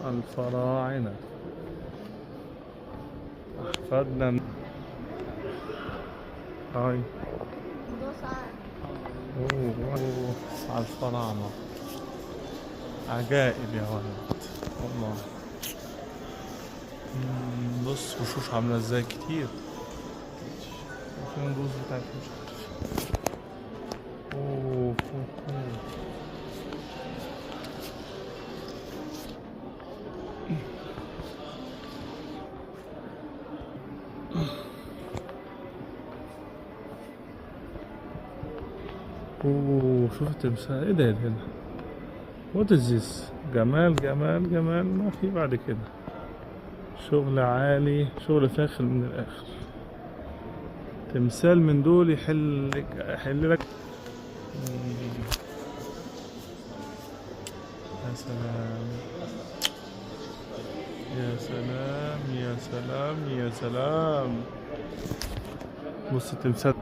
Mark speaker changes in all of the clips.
Speaker 1: الفراعنة أحفادنا. هاي أوه على الفراعنة، عجائب يا ولد والله. بص وشوش عاملة ازاي كتير. فين الرز بتاعتي مش عارف. أوه. اوه شوف التمثال، ايه ده وات از ذس. جمال جمال جمال ما في بعد كده. شغل عالي، شغل فاخر من الاخر. تمثال من دول يحل لك. يا سلام يا سلام يا سلام يا سلام. بص التمثال،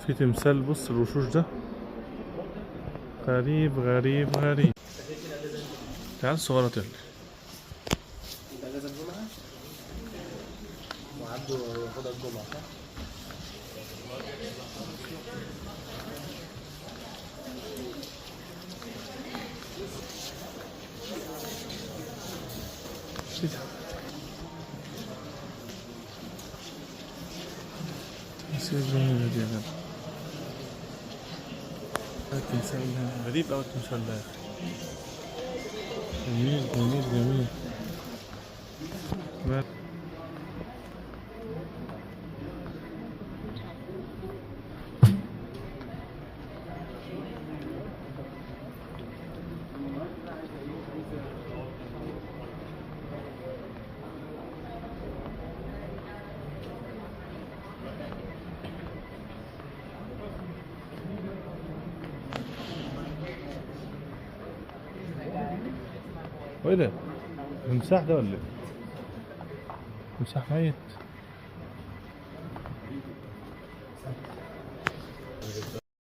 Speaker 1: في تمثال، بص الوشوش ده غريب غريب غريب. تعال صورة تاني.
Speaker 2: انت اجازه الجمعه وعبده ياخدها الجمعه صح؟
Speaker 1: ايه ده؟ تمثال جميل دي يا جدع. التمثال ده غريب اوي التمثال ده. جميل جميل جميل. وايه ده؟ تمساح ده ولا ايه؟ تمساح ميت.